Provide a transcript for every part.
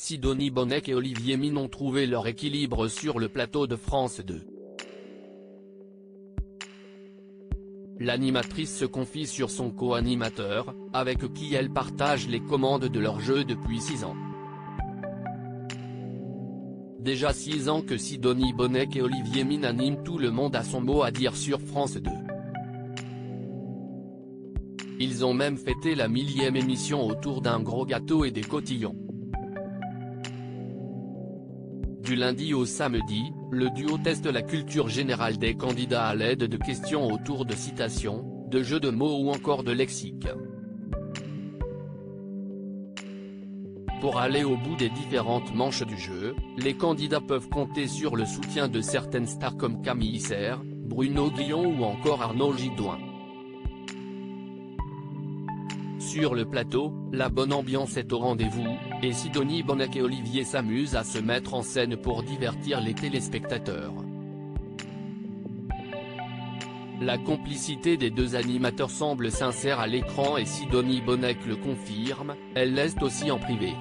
Sidonie Bonnec et Olivier Mine ont trouvé leur équilibre sur le plateau de France 2. L'animatrice se confie sur son co-animateur, avec qui elle partage les commandes de leur jeu depuis 6 ans. Déjà 6 ans que Sidonie Bonnec et Olivier Mine animent Tout le monde a son mot à dire sur France 2. Ils ont même fêté la 1000e émission autour d'un gros gâteau et des cotillons. Du lundi au samedi, le duo teste la culture générale des candidats à l'aide de questions autour de citations, de jeux de mots ou encore de lexique. Pour aller au bout des différentes manches du jeu, les candidats peuvent compter sur le soutien de certaines stars comme Camille Isser, Bruno Guillon ou encore Arnaud Gidouin. Sur le plateau, la bonne ambiance est au rendez-vous, et Sidonie Bonnec et Olivier s'amusent à se mettre en scène pour divertir les téléspectateurs. La complicité des deux animateurs semble sincère à l'écran et Sidonie Bonnec le confirme, elle l'est aussi en privé.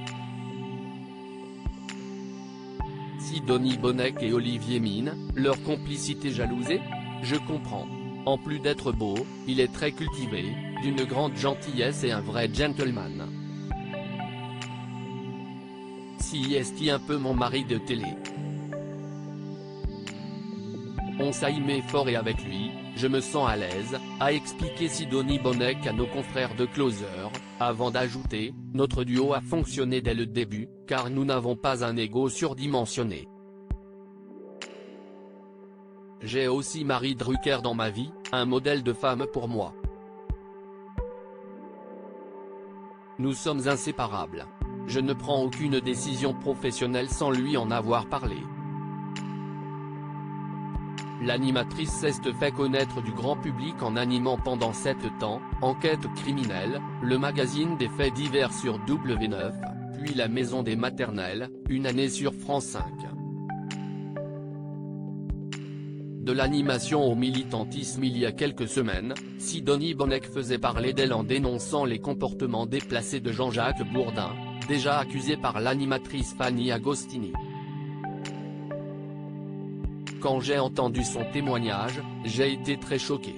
Sidonie Bonnec et Olivier Mine, leur complicité jalousée ? Je comprends. En plus d'être beau, il est très cultivé, d'une grande gentillesse et un vrai gentleman. Si est un peu mon mari de télé. On s'y met fort et avec lui, je me sens à l'aise, a expliqué Sidonie Bonnec à nos confrères de Closer, avant d'ajouter, notre duo a fonctionné dès le début, car nous n'avons pas un ego surdimensionné. J'ai aussi Marie Drucker dans ma vie, un modèle de femme pour moi. Nous sommes inséparables. Je ne prends aucune décision professionnelle sans lui en avoir parlé. L'animatrice s'est fait connaître du grand public en animant pendant 7 ans, Enquête criminelle, le magazine des faits divers sur W9, puis La Maison des maternelles, une année sur France 5. De l'animation au militantisme il y a quelques semaines, Sidonie Bonnec faisait parler d'elle en dénonçant les comportements déplacés de Jean-Jacques Bourdin, déjà accusé par l'animatrice Fanny Agostini. Quand j'ai entendu son témoignage, j'ai été très choqué.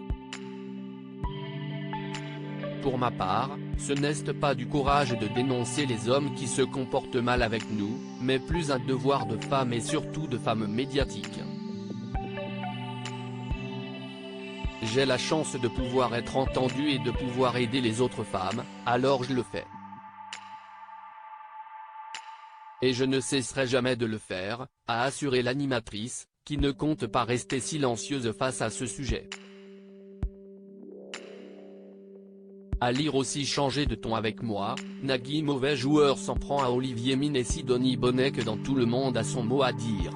Pour ma part, ce n'est pas du courage de dénoncer les hommes qui se comportent mal avec nous, mais plus un devoir de femme et surtout de femme médiatique. J'ai la chance de pouvoir être entendue et de pouvoir aider les autres femmes, alors je le fais. Et je ne cesserai jamais de le faire, a assuré l'animatrice, qui ne compte pas rester silencieuse face à ce sujet. À lire aussi changer de ton avec moi, Nagui mauvais joueur s'en prend à Olivier Mine et Sidonie Bonnec dans Tout le monde a son mot à dire.